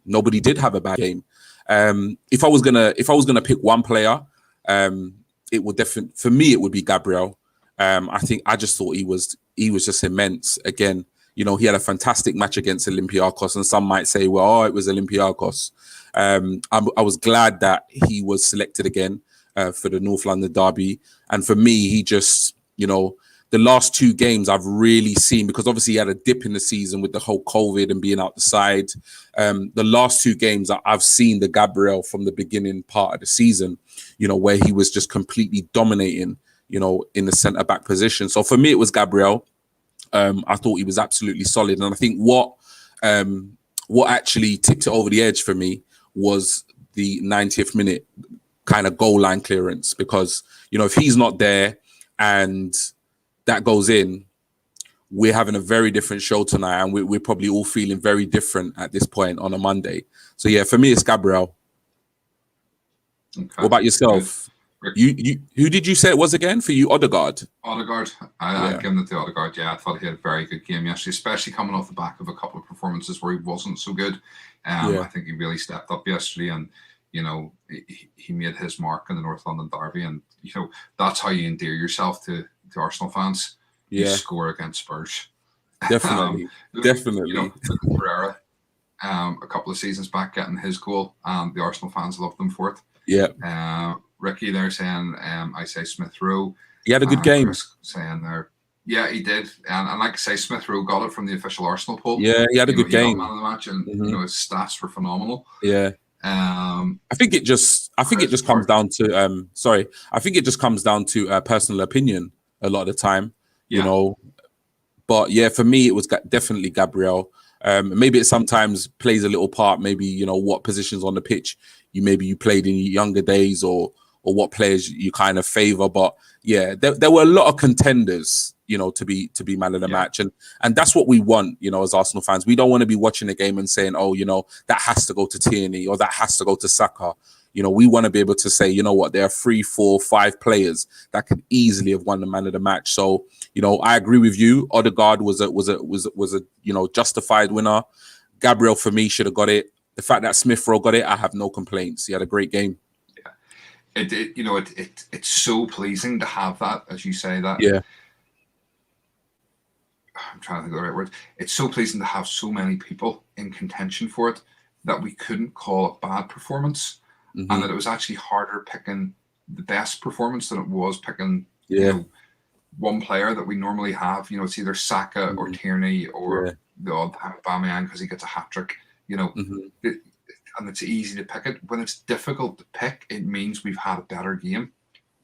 nobody did have a bad game. If I was gonna pick one player, it would definitely, for me, it would be Gabriel. I just thought he was just immense. Again, he had a fantastic match against Olympiacos, and some might say, well, it was Olympiacos. I was glad that he was selected again for the North London derby. And for me, he just, the last 2 games I've really seen, because obviously he had a dip in the season with the whole COVID and being out the side. The last 2 games I've seen the Gabriel from the beginning part of the season, where he was just completely dominating, in the centre back position. So for me, it was Gabriel. I thought he was absolutely solid. And I think what actually tipped it over the edge for me was the 90th minute kind of goal line clearance, because if he's not there and that goes in, we're having a very different show tonight, and we're probably all feeling very different at this point on a Monday. So yeah, for me, it's Gabriel. Okay. What about yourself? You who did you say it was again for you? Odegaard. Odegaard. I'd give him to Odegaard. Yeah, I thought he had a very good game yesterday, especially coming off the back of a couple of performances where he wasn't so good. I think he really stepped up yesterday, and he made his mark in the North London derby, and that's how you endear yourself to Arsenal fans. You score against Spurs. Definitely. Definitely. Pereira, a couple of seasons back, getting his goal, and the Arsenal fans loved him for it. Yeah. Ricky there saying, I say Smith Rowe. He had a good game. Chris saying there, yeah, he did. And like I say, Smith Rowe got it from the official Arsenal poll. Yeah, he had a good He got game. man of the match, and his stats were phenomenal. Yeah. I think it just comes down to I think it just comes down to personal opinion a lot of the time, you know. But yeah, for me, it was definitely Gabriel. Maybe it sometimes plays a little part. Maybe, you know, what positions on the pitch you played in your younger days, or what players you kind of favor. But yeah, there were a lot of contenders, you know, to be man of the match, and that's what we want, you know, as Arsenal fans. We don't want to be watching a game and saying, oh, you know, that has to go to Tierney or that has to go to Saka. You know, we want to be able to say, you know what, there are 3, 4, 5 players that could easily have won the man of the match. So, you know, I agree with you. Odegaard was a you know, justified winner. Gabriel for me should have got it. The fact that Smith Rowe got it, I have no complaints. He had a great game. Yeah, it's so pleasing to have that, as you say that. Yeah. I'm trying to think of the right words. It's so pleasing to have so many people in contention for it that we couldn't call it bad performance. And that it was actually harder picking the best performance than it was picking you know, one player that we normally have. You know, it's either Saka or Tierney or the odd Aubameyang because he gets a hat-trick, you know. And it's easy to pick it. When it's difficult to pick, it means we've had a better game.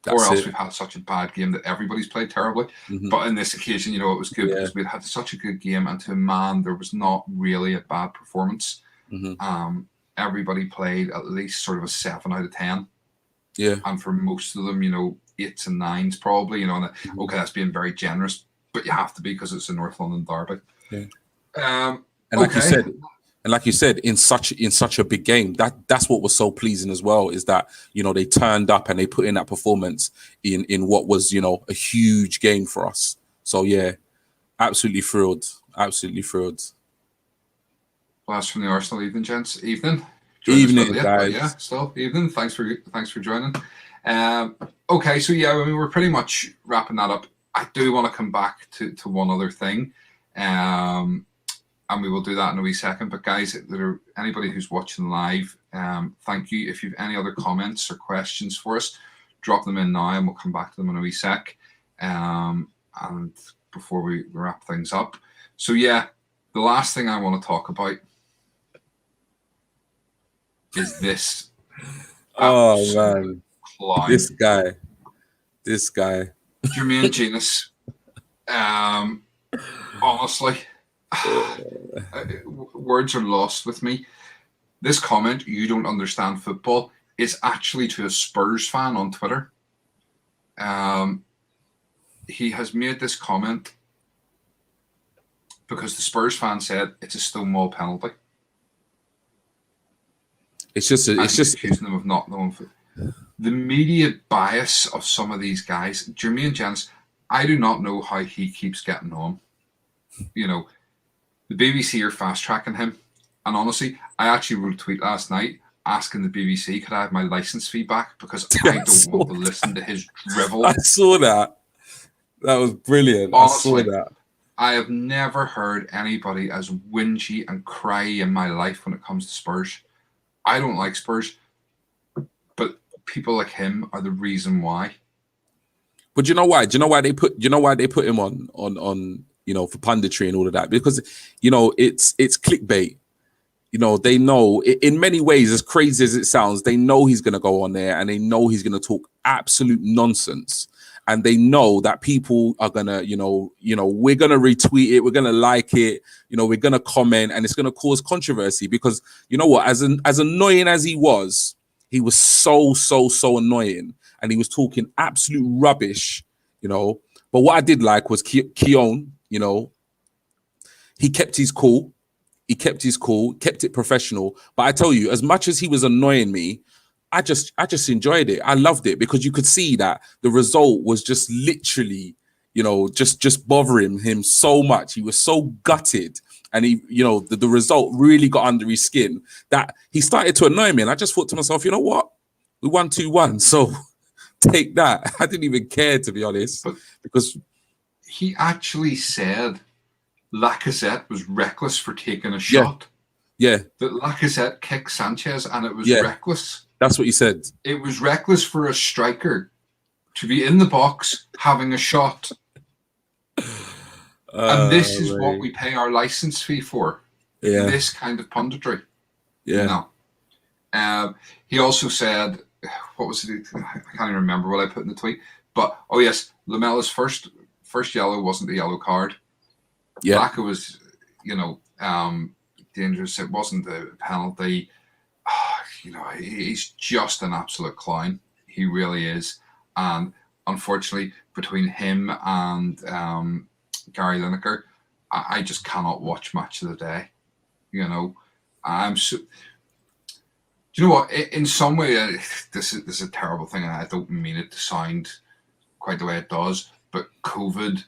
Or else we've had such a bad game that everybody's played terribly. But in this occasion, you know, it was good because we'd had such a good game, and to a man, there was not really a bad performance. Everybody played at least sort of a 7 out of 10. Yeah. And for most of them, you know, 8s and 9s probably, you know, and okay, that's being very generous, but you have to be because it's a North London derby. Yeah. And like you said, in such a big game, that's what was so pleasing as well, is that, you know, they turned up and they put in that performance in what was, you know, a huge game for us. So yeah, absolutely thrilled. Absolutely thrilled. Last from the Arsenal evening, gents. Evening, guys. Yeah, still evening. Thanks for joining. Okay, so yeah, I mean, we're pretty much wrapping that up. I do want to come back to one other thing, and we will do that in a wee second. But guys, anybody who's watching live, thank you. If you've any other comments or questions for us, drop them in now, and we'll come back to them in a wee sec. And before we wrap things up, so yeah, the last thing I want to talk about is this. Oh man, clown. This guy. Jermaine Genius. Honestly, words are lost with me. This comment, "You don't understand football," is actually to a Spurs fan on Twitter. He has made this comment because the Spurs fan said it's a Stonewall penalty. It's just accusing them of not knowing the media bias of some of these guys. Jermaine Genius, I do not know how he keeps getting on. You know, the BBC are fast tracking him, and honestly, I actually wrote a tweet last night asking the BBC could I have my license fee back because I don't want to listen to his drivel. I saw that. That was brilliant. Honestly, I saw that. I have never heard anybody as whingy and cryy in my life when it comes to Spurs. I don't like Spurs, but people like him are the reason why. But you know why? Do you know why they put him on you know, for punditry and all of that? Because, you know, it's clickbait. You know, they know in many ways, as crazy as it sounds, they know he's going to go on there and they know he's going to talk absolute nonsense. And they know that people are going to, you know, we're going to retweet it. We're going to like it. You know, we're going to comment, and it's going to cause controversy because, you know what, as annoying as he was so annoying. And he was talking absolute rubbish, you know. But what I did like was Keown, you know, he kept his cool. Kept it professional. But I tell you, as much as he was annoying me, I just enjoyed it. I loved it because you could see that the result was just literally, you know, just bothering him so much. He was so gutted, and he, you know, the result really got under his skin that he started to annoy me. And I just thought to myself, you know what? We won 2-1, so take that. I didn't even care, to be honest, because he actually said Lacazette was reckless for taking a shot. Yeah. That Lacazette kicked Sanchez and it was reckless. That's what you said. It was reckless for a striker to be in the box having a shot. And this is what we pay our license fee for. Yeah. This kind of punditry. Yeah. No. He also said, what was it? I can't even remember what I put in the tweet. But, oh yes, Lamella's first yellow wasn't the yellow card. Yeah. Laka was, dangerous. It wasn't the penalty. He's just an absolute clown. He really is. And unfortunately, between him and Gary Lineker, I just cannot watch Match of the Day. I'm so. Do you know what? In some way, this is a terrible thing, and I don't mean it to sound quite the way it does. But COVID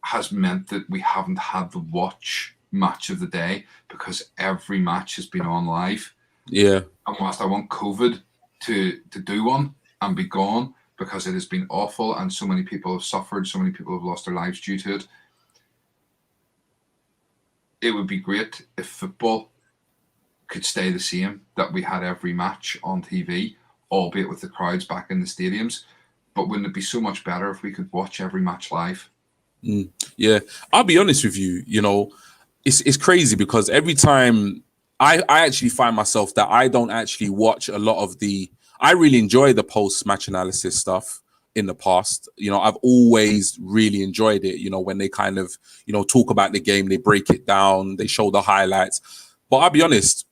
has meant that we haven't had to watch Match of the Day because every match has been on live. Yeah. And whilst I want COVID to do one and be gone because it has been awful and so many people have suffered, so many people have lost their lives due to it, it would be great if football could stay the same, that we had every match on TV, albeit with the crowds back in the stadiums. But wouldn't it be so much better if we could watch every match live? Yeah, I'll be honest with you. It's crazy because every time I actually find myself that I don't actually watch a lot of I really enjoy the post-match analysis stuff in the past. I've always really enjoyed it, when they kind of, talk about the game, they break it down, they show the highlights. But I'll be honest,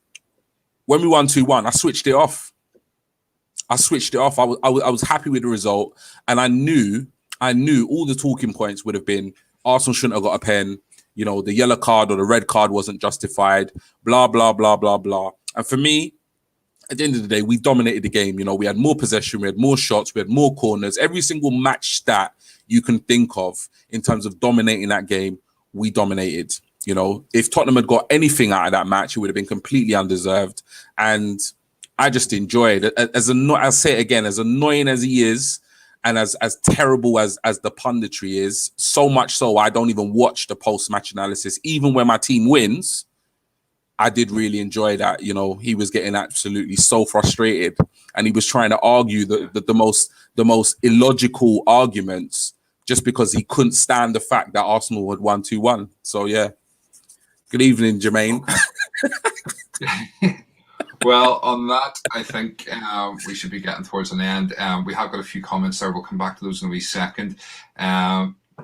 when we won 2-1, I switched it off. I was happy with the result. And I knew all the talking points would have been Arsenal shouldn't have got a pen. The yellow card or the red card wasn't justified, blah, blah, blah, blah, blah. And for me, at the end of the day, we dominated the game. We had more possession, we had more shots, we had more corners. Every single match stat you can think of in terms of dominating that game, we dominated. If Tottenham had got anything out of that match, it would have been completely undeserved. And I just enjoyed it. I'll say it again, as annoying as he is, and as terrible as the punditry is, so much so I don't even watch the post-match analysis. Even when my team wins, I did really enjoy that. He was getting absolutely so frustrated, and he was trying to argue the most illogical arguments just because he couldn't stand the fact that Arsenal had won 2-1. So yeah. Good evening, Jermaine. Well, on that, I think we should be getting towards an end. We have got a few comments there. We'll come back to those in a wee second.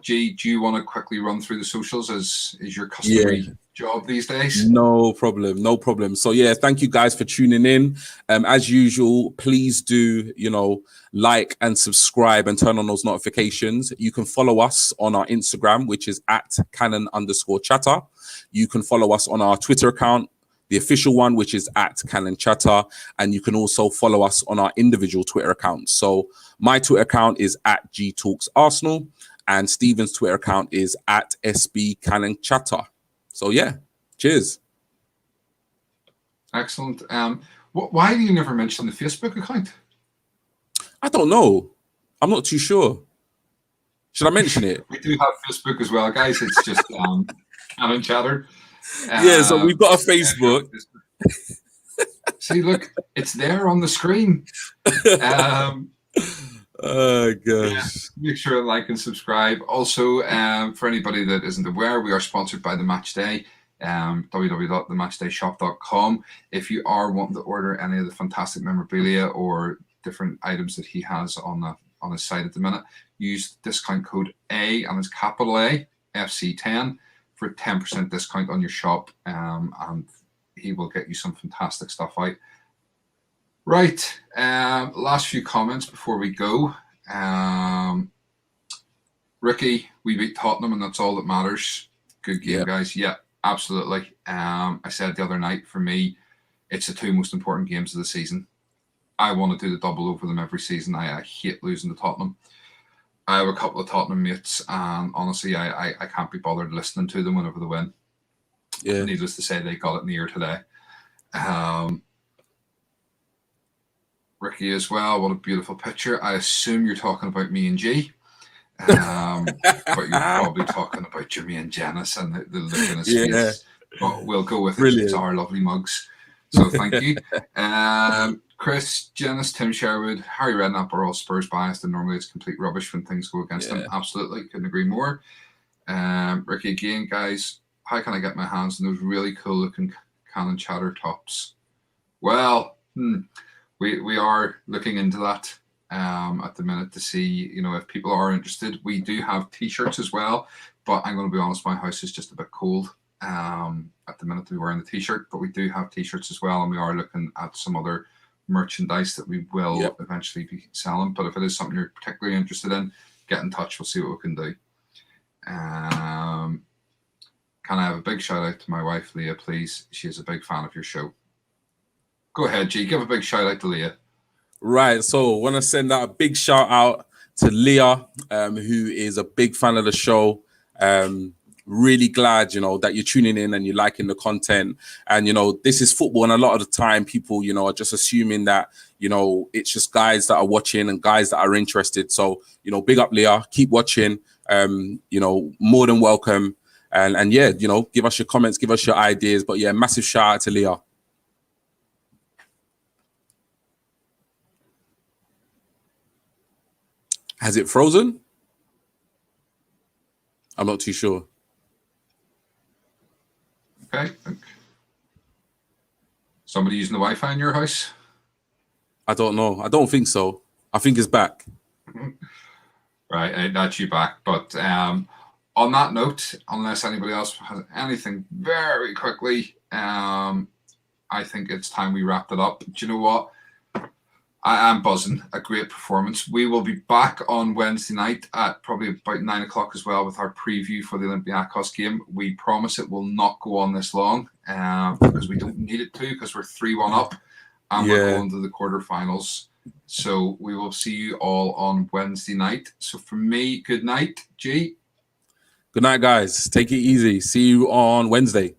G, do you want to quickly run through the socials as is your customary job these days? No problem. So yeah, thank you guys for tuning in. As usual, please do, like and subscribe and turn on those notifications. You can follow us on our Instagram, which is @Cannon_chatter. You can follow us on our Twitter account, the official one, which is @CannonChatter. And you can also follow us on our individual Twitter accounts. So my Twitter account is @GTalksArsenal. And Stephen's Twitter account is @SBCannonChatter. So yeah, cheers. Excellent. Why do you never mention the Facebook account? I don't know. I'm not too sure. Should I mention it? We do have Facebook as well, guys. It's just Cannon Chatter. Yeah, so we've got a Facebook. See, look, it's there on the screen. Oh gosh. Yeah, make sure to like and subscribe. Also, for anybody that isn't aware, we are sponsored by The Match Day, www.thematchdayshop.com. If you are wanting to order any of the fantastic memorabilia or different items that he has on his site at the minute, use discount code A, and it's capital A, FC10, for 10% discount on your shop, and he will get you some fantastic stuff out. Right, last few comments before we go. Ricky, we beat Tottenham and that's all that matters. Good game, guys. Yeah, absolutely. I said the other night, for me, it's the two most important games of the season. I want to do the double over them every season. I hate losing to Tottenham. I have a couple of Tottenham mates, and honestly, I can't be bothered listening to them whenever they win. Yeah. Needless to say, they got it in the ear today. Ricky as well. What a beautiful picture. I assume you're talking about me and G. But you're probably talking about Jimmy and Janice and the look in his face. But we'll go with it. It's our lovely mugs. So thank you. Chris, Janice, Tim Sherwood, Harry Redknapp are all Spurs biased, and normally it's complete rubbish when things go against them. Absolutely, couldn't agree more. Ricky, again, guys, how can I get my hands on those really cool looking Canon Chatter tops? Well, we are looking into that at the minute to see, if people are interested. We do have t-shirts as well, but I'm going to be honest, my house is just a bit cold at the minute to be wearing the t-shirt, but we do have t-shirts as well, and we are looking at some other merchandise that we will eventually be selling. But if it is something you're particularly interested in, get in touch. We'll see what we can do. Can I have a big shout out to my wife Leah, please? She is a big fan of your show. Go ahead, G. Give a big shout out to Leah. Right. So I want to send out a big shout out to Leah, who is a big fan of the show. Really glad, that you're tuning in and you're liking the content. And, this is football. And a lot of the time people, are just assuming that, it's just guys that are watching and guys that are interested. So, big up Leah, keep watching, more than welcome. And yeah, give us your comments, give us your ideas. But yeah, massive shout out to Leah. Has it frozen? I'm not too sure. Okay. Somebody using the Wi-Fi in your house? I don't know. I don't think so. I think it's back. Right, that's you back. But on that note, unless anybody else has anything very quickly, I think it's time we wrapped it up. Do you know what? I am buzzing. A great performance. We will be back on Wednesday night at probably about 9 o'clock as well with our preview for the Olympiacos game. We promise it will not go on this long because we don't need it to, because we're 3-1 up and we're going to the quarterfinals. So we will see you all on Wednesday night. So for me, good night, G. Good night, guys. Take it easy. See you on Wednesday.